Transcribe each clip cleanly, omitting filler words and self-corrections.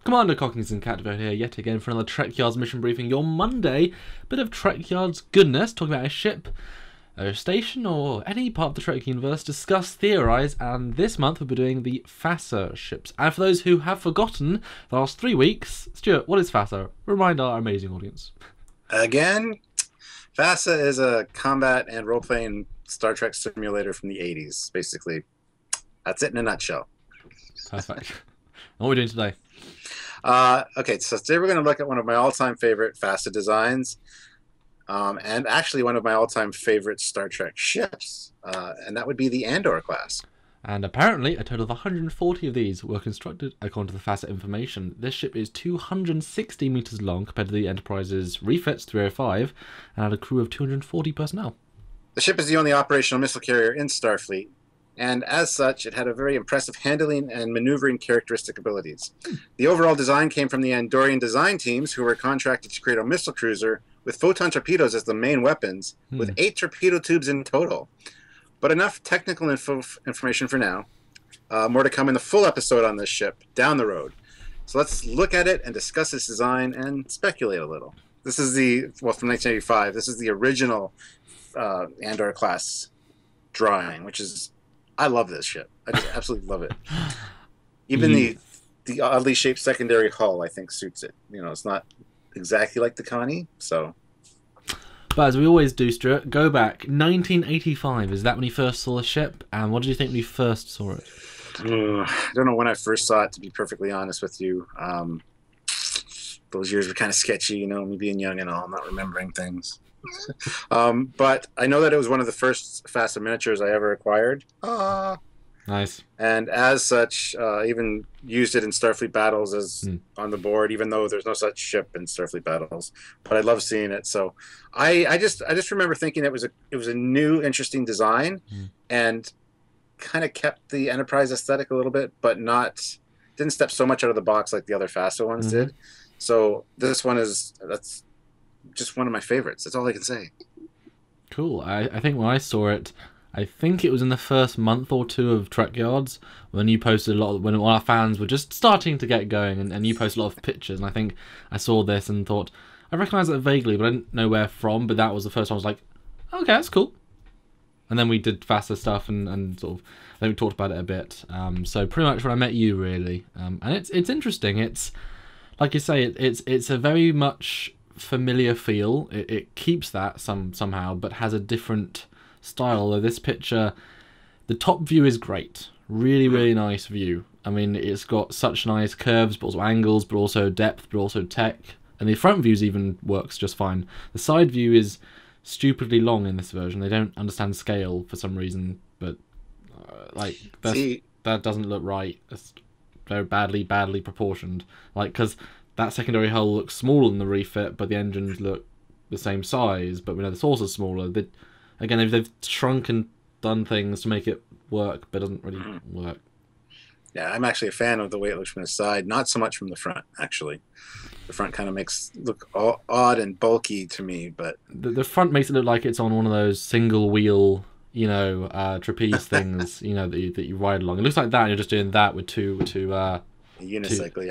Commander Cockings and Catvo here yet again for another Trekyards mission briefing. Your Monday bit of Trekyards goodness, talking about a ship, a station, or any part of the Trek universe, discuss, theorise, and this month we'll be doing the FASA ships. And for those who have forgotten the last 3 weeks, Stuart, what is FASA? Remind our amazing audience. Again, FASA is a combat and role-playing Star Trek simulator from the 80s, basically. That's it in a nutshell. Perfect. What are we doing today? Okay, so today we're going to look at one of my all-time favorite FASA designs, and actually one of my all-time favorite Star Trek ships, and that would be the Andor class. And apparently a total of 140 of these were constructed according to the FASA information. This ship is 260 metres long compared to the Enterprise's refits 305 and had a crew of 240 personnel. The ship is the only operational missile carrier in Starfleet, and as such, it had a very impressive handling and maneuvering characteristic abilities. The overall design came from the Andorian design teams, who were contracted to create a missile cruiser with photon torpedoes as the main weapons, with 8 torpedo tubes in total. But enough technical information for now. More to come in the full episode on this ship, down the road. So let's look at it and discuss its design and speculate a little. This is from 1985, this is the original Andor class drawing, which is... I love this ship. I just absolutely love it. Even the oddly shaped secondary hull, I think, suits it. You know, it's not exactly like the Connie, so... But as we always do, Stuart, go back. 1985, is that when you first saw the ship? And what did you think when you first saw it? I don't know when I first saw it, to be perfectly honest with you. Those years were kind of sketchy, you know, me being young and all, not remembering things. But I know that it was one of the first FASA miniatures I ever acquired. Nice. And as such, even used it in Starfleet battles as on the board, even though there's no such ship in Starfleet battles. But I love seeing it. So I just remember thinking it was a new, interesting design, and kind of kept the Enterprise aesthetic a little bit, but didn't step so much out of the box like the other FASA ones did. So this one that's just one of my favorites. That's all I can say. Cool. I think when I saw it, I think it was in the first month or two of Trekyards when you posted a lot, when all our fans were just starting to get going, and you posted a lot of pictures, and I think I saw this and thought, I recognise it vaguely, but I didn't know where from, but that was the first time I was like, okay, that's cool. And then we did FASA stuff and sort of, then we talked about it a bit. So pretty much when I met you, really. And it's interesting. It's, like you say, it's a very much familiar feel. It keeps that somehow, but has a different style. Although this picture, the top view is great, really nice view. I mean, it's got such nice curves, but also angles, but also depth, but also tech, and the front views even works just fine. The side view is stupidly long in this version. They don't understand scale for some reason, but that doesn't look right. It's very badly proportioned, because that secondary hull looks smaller than the refit, but the engines look the same size, but we know the source is smaller. Again, they've shrunk and done things to make it work, but it doesn't really work. Yeah, I'm actually a fan of the way it looks from the side, not so much from the front, actually. The front kind of makes it look odd and bulky to me, but... The front makes it look like it's on one of those single-wheel, trapeze things, that you ride along. It looks like that, and you're just doing that with two a unicycle,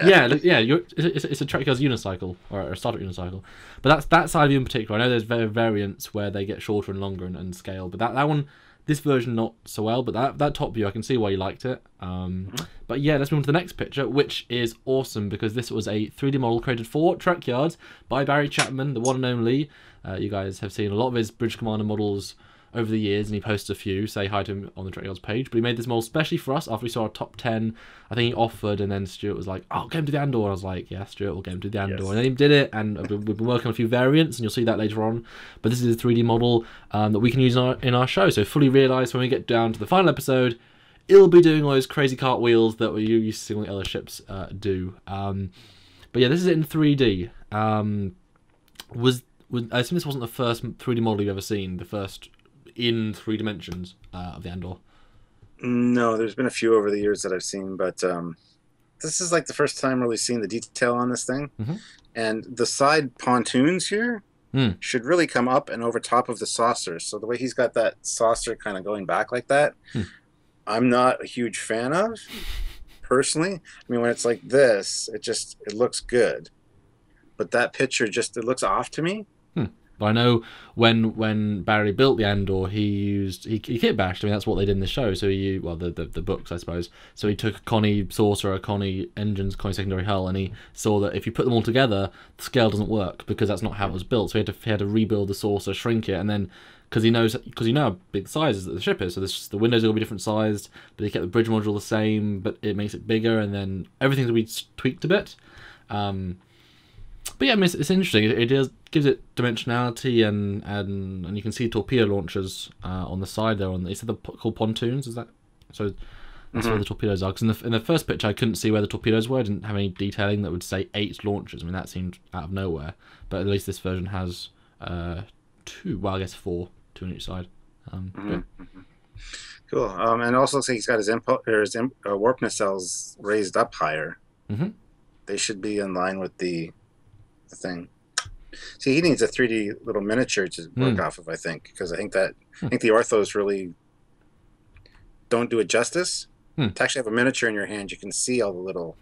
it's a Trekyards unicycle, or a Star Trek unicycle. But that's that side view in particular. I know there's variants where they get shorter and longer and scale, but that one, this version not so well. But that top view, I can see why you liked it. But yeah, let's move on to the next picture, which is awesome because this was a 3D model created for Trekyards by Barry Chapman, the one and only. You guys have seen a lot of his Bridge Commander models over the years, and he posts a few. Say hi to him on the Trekyards page. But he made this model specially for us after we saw our top 10. I think he offered, and then Stuart was like, "Oh, get him to the Andor." And I was like, "Yeah, Stuart, we'll get him to the Andor." Yes. And then he did it, and we've been working on a few variants, and you'll see that later on. But this is a 3D model that we can use in our show. So fully realised when we get down to the final episode, it'll be doing all those crazy cartwheels that we used to see on the other ships do. But yeah, this is it in 3D. I assume this wasn't the first 3D model you've ever seen. The first in 3 dimensions of the Andor. No, there's been a few over the years that I've seen, but this is like the first time really seeing the detail on this thing. And the side pontoons here should really come up and over top of the saucer. So the way he's got that saucer kind of going back like that, I'm not a huge fan of. personally. I mean, when it's like this, it looks good, but that picture it looks off to me. But I know when Barry built the Andor, he kit bashed. I mean, that's what they did in the show. So the books, I suppose. So he took a Connie saucer, a Connie engines, Connie secondary hull, and he saw that if you put them all together, the scale doesn't work because that's not how it was built. So he had to rebuild the saucer, shrink it, and then because you know how big the size the ship is, so the windows will be different sized, but he kept the bridge module the same, but it makes it bigger, and then everything's will be tweaked a bit. But yeah, I mean, it's interesting. It gives it dimensionality, and you can see torpedo launchers on the side there. They said they're called pontoons. Is that so? That's where the torpedoes are. Because in the first picture, I couldn't see where the torpedoes were. I didn't have any detailing that would say 8 launchers. I mean, that seemed out of nowhere. But at least this version has 2. Well, I guess 4, 2 on each side. Cool. And also, looks like he's got his warp nacelles raised up higher. They should be in line with the thing. See, he needs a 3D little miniature to work off of, I think, because I think the orthos really don't do it justice. To actually have a miniature in your hand, you can see all the little.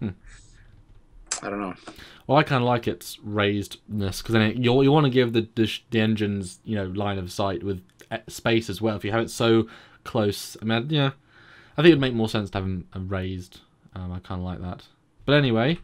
I don't know. Well, I kind of like its raisedness because then you want to give the engines line of sight with space as well. If you have it so close, I mean, yeah, I think it'd make more sense to have them raised. I kind of like that. But anyway.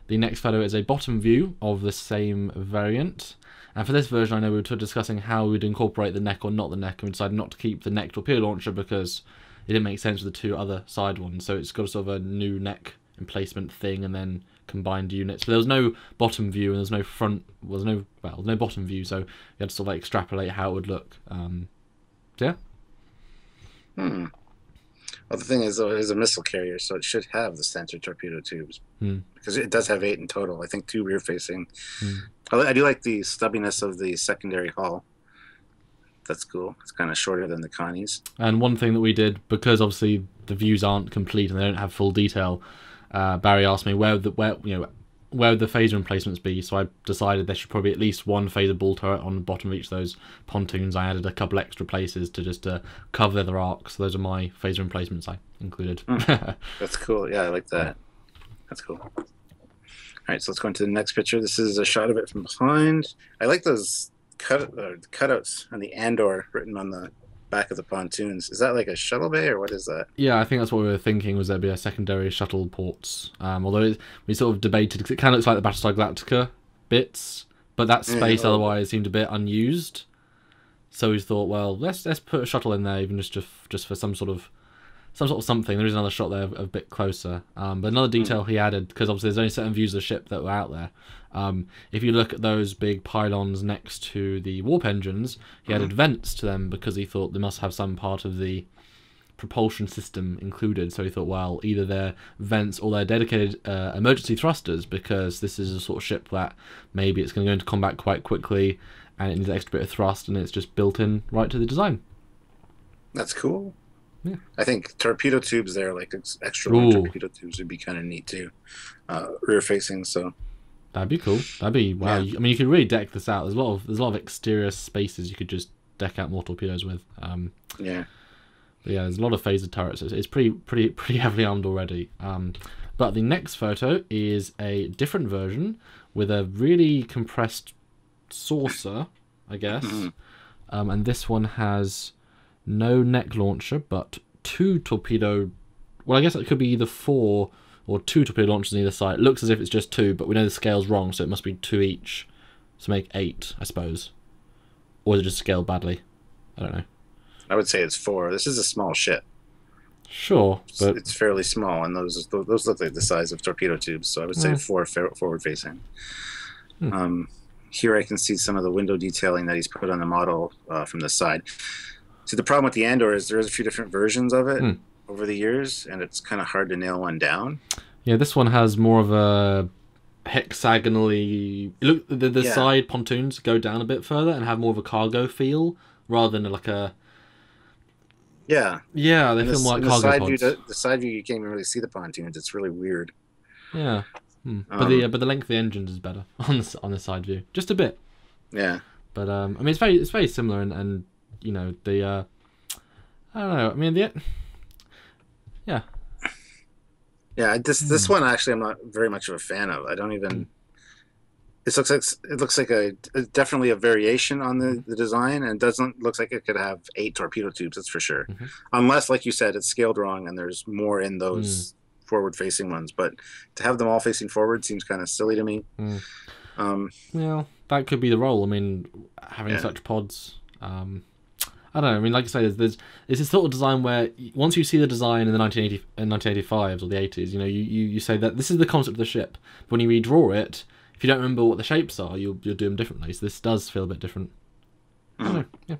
The next photo is a bottom view of the same variant. And for this version, I know we were discussing how we'd incorporate the neck or not the neck, and we decided not to keep the neck torpedo launcher because it didn't make sense with the 2 other side ones. So it's got a sort of a new neck emplacement thing and then combined units. But there was no bottom view and there's no front, no bottom view, so you had to sort of extrapolate how it would look. So yeah. Well, the thing is, though, it is a missile carrier, so it should have the center torpedo tubes. Because it does have 8 in total. I think 2 rear-facing. I do like the stubbiness of the secondary hull. That's cool. It's kind of shorter than the Connies. And one thing that we did, because obviously the views aren't complete and they don't have full detail, Barry asked me where would the phaser emplacements be, so I decided there should probably be at least 1 phaser ball turret on the bottom of each of those pontoons. I added a couple extra places to just cover their arcs. Those are my phaser emplacements I included. That's cool. Yeah, I like that. That's cool. All right, so let's go into the next picture. This is a shot of it from behind. I like those cutouts on the Andor written on the back of the pontoons. Is that like a shuttle bay or what is that? Yeah, I think that's what we were thinking, was there'd be a secondary shuttle ports. Although we sort of debated, because it kind of looks like the Battlestar Galactica bits, but that space otherwise seemed a bit unused. So we thought, well, let's put a shuttle in there, even just for some sort of something. There is another shot there a bit closer. But another detail he added, because obviously there's only certain views of the ship that were out there. If you look at those big pylons next to the warp engines, he added vents to them because he thought they must have some part of the propulsion system included. So he thought, well, either they're vents or they're dedicated emergency thrusters, because this is a sort of ship that maybe it's going to go into combat quite quickly and it needs an extra bit of thrust, and it's just built in right to the design. That's cool. Yeah. I think torpedo tubes there, like extra long torpedo tubes, would be kind of neat too, rear facing. So that'd be cool. That'd be wow. Yeah. I mean, you could really deck this out. There's a lot of exterior spaces you could just deck out more torpedoes with. Yeah. But yeah, there's a lot of phaser turrets. It's pretty heavily armed already. But the next photo is a different version with a really compressed saucer, I guess. And this one has no neck launcher, but 2 torpedo. Well, I guess it could be either 4 or 2 torpedo launchers on either side. It looks as if it's just 2, but we know the scale's wrong, so it must be 2 each. So make 8, I suppose. Or is it just scaled badly? I don't know. I would say it's 4. This is a small ship. Sure, but it's fairly small, and those look like the size of torpedo tubes. So I would say 4 forward facing. Here I can see some of the window detailing that he's put on the model from the side. So the problem with the Andor is there's a few different versions of it over the years, and it's kind of hard to nail one down. Yeah, this one has more of a hexagonally... Look, the side pontoons go down a bit further and have more of a cargo feel, rather than like a... Yeah. Yeah, they feel more like cargo pods. The side view, you can't even really see the pontoons. It's really weird. Yeah. But the length of the engines is better on the side view, just a bit. Yeah. But I mean, it's very similar, and you know the I don't know. I mean yeah. Yeah, this one actually I'm not very much of a fan of. I don't even. It looks like definitely a variation on the design, and doesn't looks like it could have 8 torpedo tubes. That's for sure, unless, like you said, it's scaled wrong and there's more in those forward-facing ones. But to have them all facing forward seems kind of silly to me. Well, that could be the role. I mean, having such pods. I don't know. I mean, like I say, there's this sort of design where once you see the design in the 1985s or the 80s, you say that this is the concept of the ship. But when you redraw it, if you don't remember what the shapes are, you'll do them differently. So this does feel a bit different. I don't know. Yeah.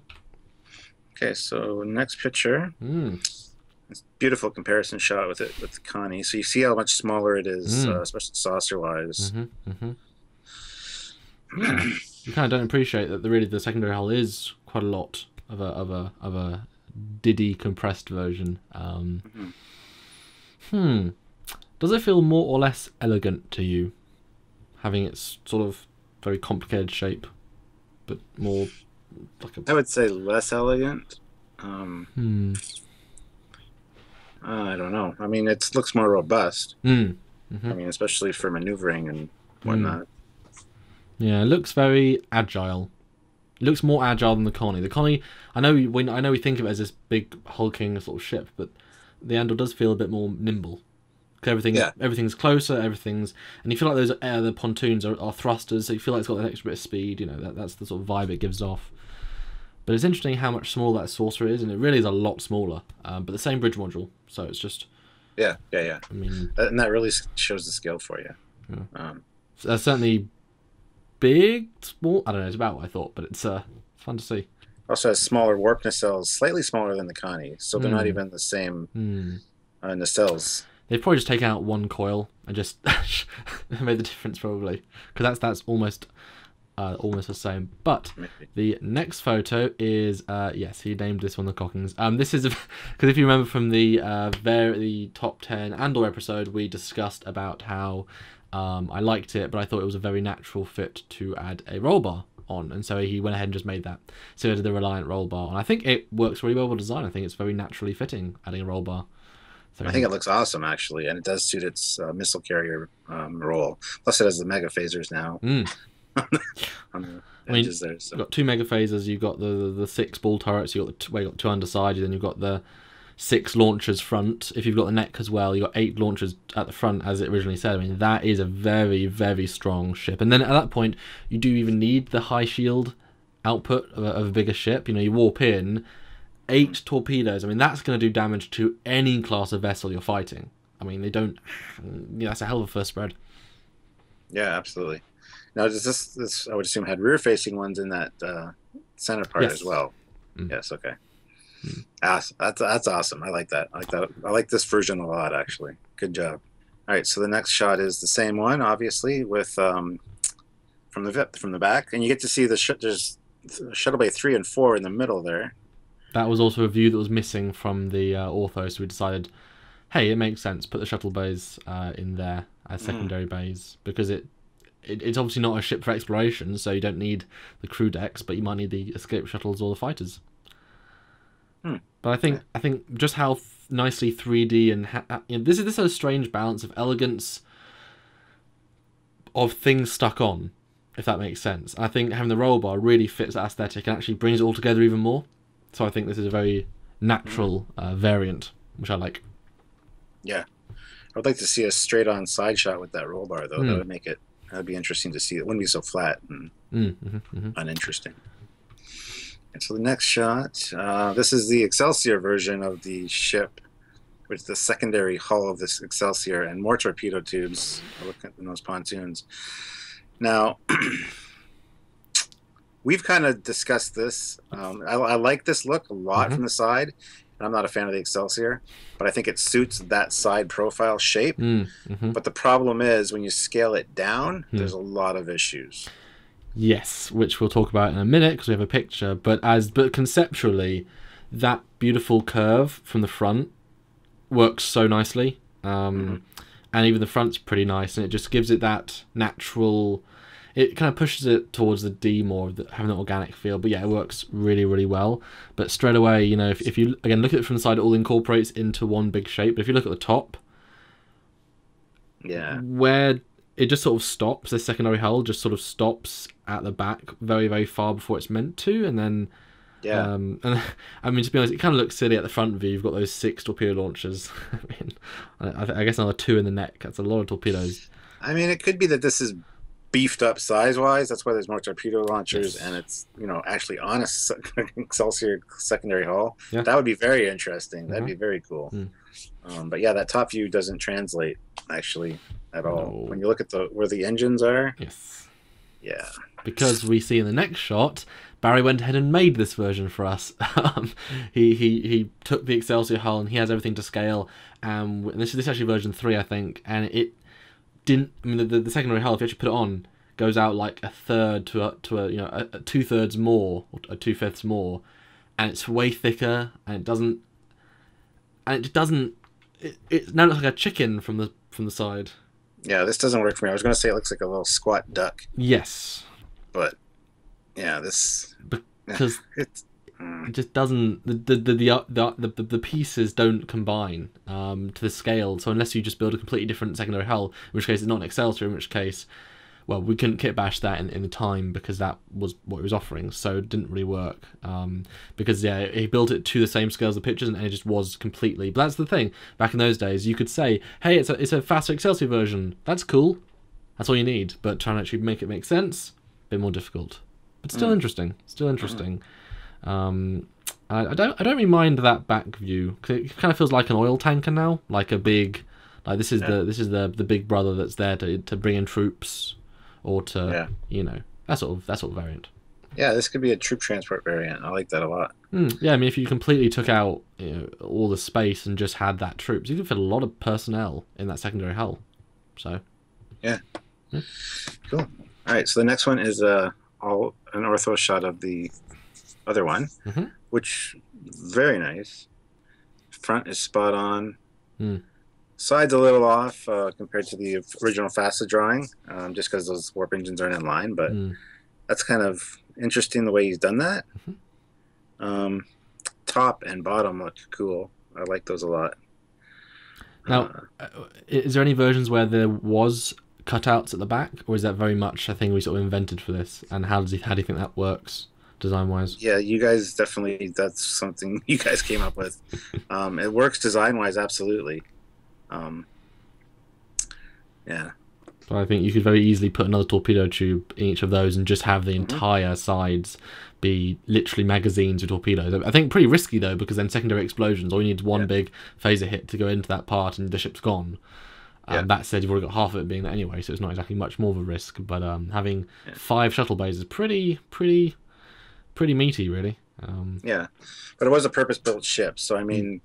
Okay, so next picture. This beautiful comparison shot with Connie. So you see how much smaller it is, especially saucer-wise. Yeah. You kind of don't appreciate that the secondary hull is quite a lot of a Diddy compressed version. Does it feel more or less elegant to you, having its sort of very complicated shape, but more like a... I would say less elegant. I don't know. I mean, it looks more robust. I mean, especially for maneuvering and whatnot. Yeah, it looks very agile. It looks more agile than the Connie. The Connie, I know we think of it as this big hulking sort of ship, but the Andor does feel a bit more nimble. Everything's closer, and you feel like those the pontoons are thrusters, so you feel like it's got that extra bit of speed. That's the sort of vibe it gives off. But it's interesting how much smaller that saucer is, and it really is a lot smaller. But the same bridge module, so it's just... Yeah. I mean... And that really shows the scale for you. Certainly big, small... I don't know, it's about what I thought, but it's fun to see. Also has smaller warp nacelles, slightly smaller than the Connie, so they're not even the same nacelles. They've probably just taken out one coil and just made the difference, probably. Because that's almost the same. But the next photo is yes, he named this one the Cockings. This is because if you remember from the top 10 Andor episode, we discussed about how I liked it, but I thought it was a very natural fit to add a roll bar on, and so he went ahead and just made that. So he did the Reliant roll bar, and I think it works really well with design. I think it's very naturally fitting adding a roll bar. So I think it looks awesome, actually, and it does suit its missile carrier role. Plus, it has the mega phasers now. On the edges there. So. You've got 2 mega phasers. You've got the 6 ball turrets. You've got 2 underside. Then you've got the 6 launchers front. If you've got the neck as well, you've got 8 launchers at the front, as it originally said. I mean, that is a very, very strong ship. And then at that point, you do even need the high shield output of a bigger ship. You warp in 8 torpedoes. I mean, that's going to do damage to any class of vessel you're fighting. I mean, they don't... that's a hell of a first spread. Yeah, absolutely. Now, does this I would assume had rear-facing ones in that center part as well? Yes, okay. That's awesome. I like that. I like this version a lot, actually. Good job. All right, so the next shot is the same one, obviously, with from the back, and you get to see there's shuttle bay 3 and 4 in the middle there. That was also a view that was missing from the ortho, so we decided, hey, it makes sense, put the shuttle bays in there as secondary bays, because it's obviously not a ship for exploration, so you don't need the crew decks, but you might need the escape shuttles or the fighters. But I think just how nicely 3D and this is a strange balance of elegance of things stuck on, if that makes sense. I think having the roll bar really fits that aesthetic and actually brings it all together even more. So I think this is a very natural variant, which I like. Yeah, I would like to see a straight-on side shot with that roll bar, though. That would make it. That'd be interesting to see. It wouldn't be so flat and uninteresting. And so the next shot, this is the Excelsior version of the ship, which is the secondary hull of this Excelsior, and more torpedo tubes. Look at those pontoons. Now, we've kind of discussed this. I like this look a lot from the side, and I'm not a fan of the Excelsior, but I think it suits that side profile shape. But the problem is when you scale it down, there's a lot of issues. Yes, which we'll talk about in a minute because we have a picture. But conceptually, that beautiful curve from the front works so nicely, and even the front's pretty nice, and it just gives it that natural. It kind of pushes it towards the D more, having an organic feel. But yeah, it works really, really well. But straight away, if you again look at it from the side, it all incorporates into one big shape. But if you look at the top, Yeah. where it just sort of stops. The secondary hull just sort of stops at the back very, very far before it's meant to, and then Yeah. and I mean, to be honest, it kind of looks silly at the front view. You've got those 6 torpedo launchers. I mean, I guess another 2 in the neck. That's a lot of torpedoes. I mean, it could be that this is beefed up size-wise. That's why there's more torpedo launchers, Yes. and it's, you know, actually on a Excelsior secondary hull. Yeah. That would be very interesting. That'd Mhm. be very cool. Mm. But yeah, that top view doesn't translate actually at all. No. When you look at where the engines are, Yes. yeah. Because we see in the next shot, Barry went ahead and made this version for us. He took the Excelsior hull and he has everything to scale. And this is actually version 3, I think, and it didn't. I mean, the secondary hull, if you actually put it on, goes out like a third to a 2/3 more, or a 2/5 more, and it's way thicker, and it doesn't. And it doesn't. It now looks like a chicken from the side. Yeah, this doesn't work for me. I was going to say it looks like a little squat duck, Yes, but yeah, this because it's it just doesn't. The pieces don't combine to the scale. So unless you just build a completely different secondary hull, in which case it's not an Excelsior, in which case, well, we couldn't kit bash that in the time because that was what it was offering, so it didn't really work. Because yeah, he built it to the same scale as the pictures, and it just was completely. But that's the thing. Back in those days, you could say, "Hey, it's a FASA Excelsior version. That's cool. That's all you need." But trying to actually make it make sense, a bit more difficult. But still interesting. Still interesting. I don't really mind that back view because it kind of feels like an oil tanker now, like a big, like this is the big brother that's there to bring in troops. Or to that sort of variant. Yeah, this could be a troop transport variant. I like that a lot. Yeah, I mean, if you completely took out all the space and just had that troops, you could fit a lot of personnel in that secondary hull. So yeah. Cool. All right, so the next one is an ortho shot of the other one, which very nice. Front is spot on. Side's a little off compared to the original FASA drawing, just because those warp engines aren't in line, but that's kind of interesting the way he's done that. Top and bottom look cool. I like those a lot. Now, is there any versions where there was cutouts at the back, or is that very much a thing we sort of invented for this? And how do you think that works design-wise? Yeah, you guys definitely, that's something you guys came up with. It works design-wise, absolutely. Yeah. So I think you could very easily put another torpedo tube in each of those and just have the entire sides be literally magazines with torpedoes. I think pretty risky though, because then secondary explosions, all you need is one big phaser hit to go into that part and the ship's gone. That said, you've already got half of it being that anyway, so it's not exactly much more of a risk. But having 5 shuttle bays is pretty meaty, really. Yeah, but it was a purpose-built ship, so I mean,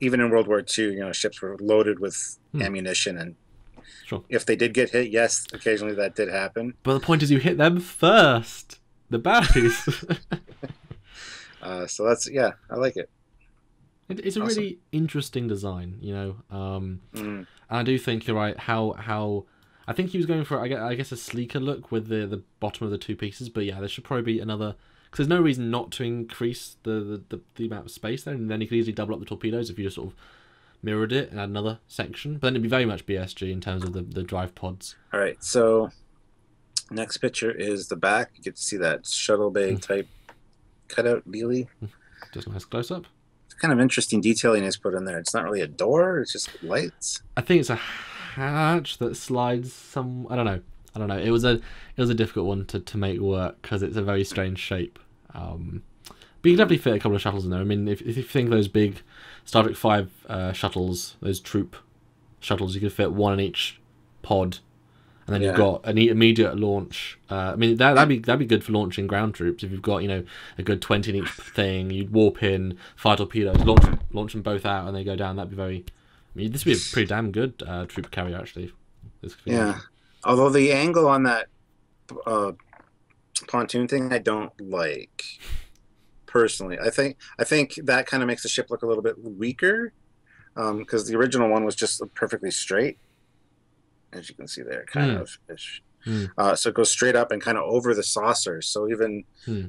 even in World War II, ships were loaded with ammunition, and if they did get hit, yes, occasionally that did happen. But the point is, you hit them first, the batteries. So that's I like it. It's a really interesting design, and I do think you're right. How I think he was going for, I guess, a sleeker look with the bottom of the 2 pieces. But yeah, there should probably be another, because there's no reason not to increase the amount of space there, and then you could easily double up the torpedoes if you just sort of mirrored it and add another section. But then it'd be very much BSG in terms of the drive pods. All right, so next picture is the back. You get to see that shuttle bay type cutout dealy. Just a nice close up. Kind of interesting detailing is put in there. It's not really a door, it's just lights. I think it's a hatch that slides some. I don't know. It was a difficult one to make work because it's a very strange shape. But you can definitely fit a couple of shuttles in there. I mean, if you think of those big Star Trek 5 shuttles, those troop shuttles, you could fit one in each pod. And then you've got an immediate launch. I mean, that'd be good for launching ground troops. If you've got a good 20 in each thing, you'd warp in, fire torpedoes, launch them both out, and they go down. That'd be very. I mean, this would be a pretty damn good troop carrier actually. Although the angle on that pontoon thing, I don't like personally. I think that kind of makes the ship look a little bit weaker because the original one was just perfectly straight. As you can see there, kind of ish. So it goes straight up and kind of over the saucer. So even I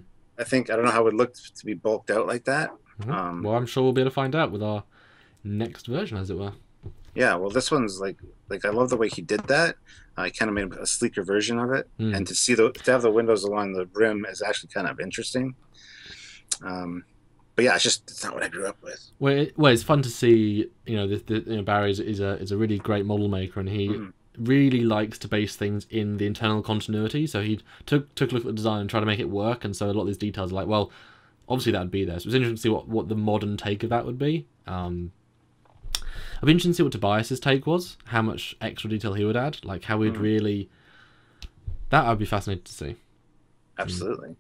don't know how it would look to be bulked out like that. Well, I'm sure we'll be able to find out with our next version, as it were. Yeah, well, this one's like like I love the way he did that. He kind of made a sleeker version of it, Mm. and to have the windows along the rim is actually kind of interesting. But yeah, it's not what I grew up with. Well, it's fun to see. Barry is a really great model maker, and he really likes to base things in the internal continuity. So he took a look at the design and tried to make it work. And so a lot of these details are like, well, obviously that would be there. So it's interesting to see what the modern take of that would be. I'd be interested to see what Tobias's take was, how much extra detail he would add, like how we'd really... That I'd be fascinated to see. Absolutely.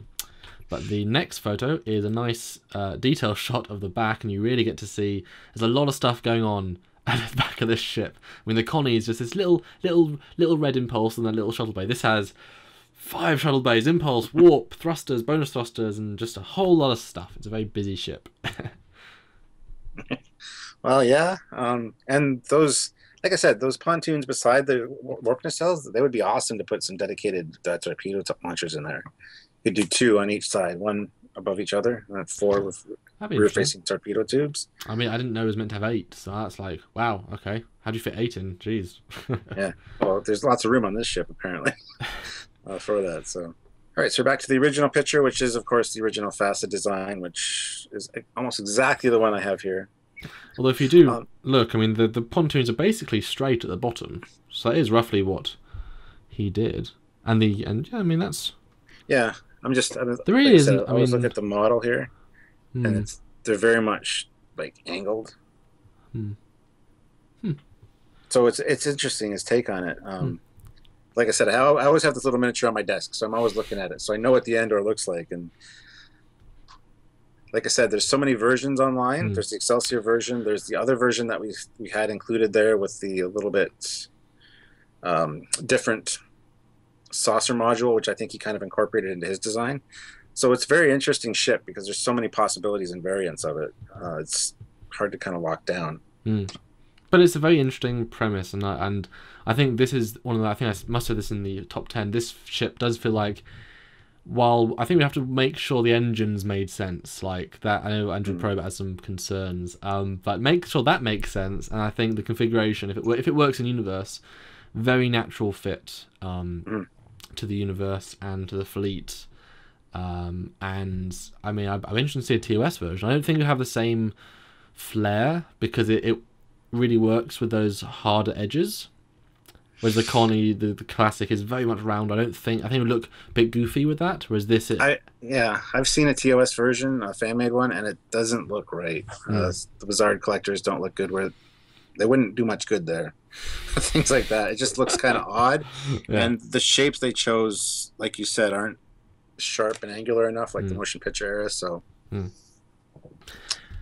But the next photo is a nice detail shot of the back, and you really get to see there's a lot of stuff going on at the back of this ship. I mean, the Connie is just this little red impulse and a little shuttle bay. This has 5 shuttle bays, impulse, warp, thrusters, bonus thrusters, and just a whole lot of stuff. It's a very busy ship. Well, yeah, and those, like I said, those pontoons beside the warp nacelles, they would be awesome to put some dedicated torpedo launchers in there. You could do 2 on each side, 1 above each other, and 4 with rear-facing torpedo tubes. I mean, I didn't know it was meant to have 8, so that's like, wow, okay. How do you fit 8 in? Jeez. Yeah, well, there's lots of room on this ship, apparently, for that, so... All right, so back to the original picture, which is, of course, the original FASA design, which is almost exactly the one I have here. Although if you do look, I mean, the pontoons are basically straight at the bottom, so that is roughly what he did. And yeah, I mean, that's... Yeah, there really isn't... I always look at the model here, and they're very much, like, angled. So it's interesting, his take on it. Like I said, I always have this little miniature on my desk, so I'm always looking at it. So I know what the Andor looks like. And like I said, there's so many versions online. There's the Excelsior version. There's the other version that we had included there with the little bit different saucer module, which I think he kind of incorporated into his design. So it's a very interesting ship because there's so many possibilities and variants of it. It's hard to kind of lock down. But it's a very interesting premise, and I think this is one of the... I think I must have this in the top 10. This ship does feel like, while I think we have to make sure the engines made sense, like that. I know Andrew Probe has some concerns, but make sure that makes sense. And I think the configuration, if it works in universe, very natural fit to the universe and to the fleet. And I mean, I'm interested to see a TOS version. I don't think we have the same flair because it really works with those harder edges, whereas the Connie, the classic, is very much round. I think it would look a bit goofy with that, whereas this I've seen a TOS version, a fan made one, and it doesn't look right. The Bizarre collectors don't look good, where they wouldn't do much good there. Things like that, it just looks kind of odd. And the shapes they chose, like you said, aren't sharp and angular enough like the motion picture era. So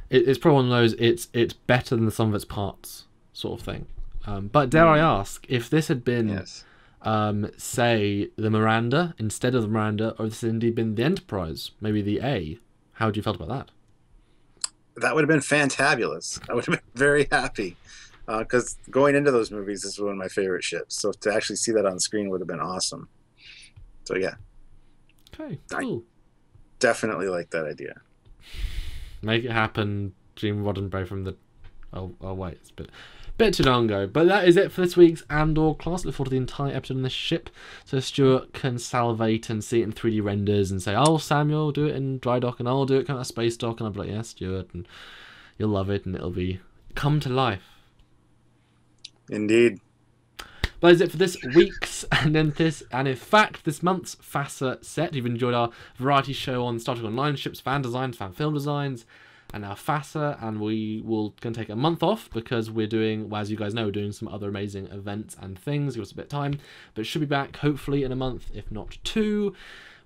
it's probably one of those, it's better than the sum of its parts sort of thing. But dare I ask, if this had been, say, the Miranda instead of the Miranda, or if this had indeed been the Enterprise, maybe the A, how would you felt about that? That would have been fantabulous. I would have been very happy, because going into those movies, this is one of my favorite ships. So to actually see that on screen would have been awesome. So yeah. Okay, cool. I definitely like that idea. Make it happen, Gene Roddenberry from the... Oh wait, it's a bit too long ago. But that is it for this week's Andor class. Look forward to the entire episode on this ship, so Stuart can salivate and see it in 3D renders and say, oh, Samuel, do it in dry dock, and I'll do it kind of space dock, and I'll be like, yeah, Stuart, and you'll love it, and it'll be come to life. Indeed. But that is it for this week's, and in fact, this month's FASA set. If you've enjoyed our variety show on Star Trek Online ships, fan designs, fan film designs, and our FASA, and we will going to take a month off because we're doing, well, as you guys know, we're doing some other amazing events and things. Give us a bit of time, but should be back hopefully in a month, if not 2,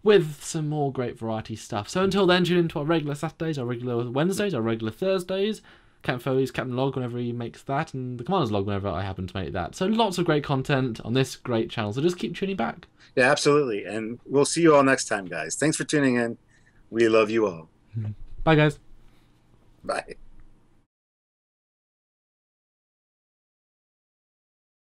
with some more great variety stuff. So until then, tune into our regular Saturdays, our regular Wednesdays, our regular Thursdays, Captain Foley's Captain Log whenever he makes that, and the Commander's Log whenever I happen to make that. So lots of great content on this great channel, so just keep tuning back. Yeah, absolutely, and we'll see you all next time, guys. Thanks for tuning in. We love you all. Bye, guys. Bye.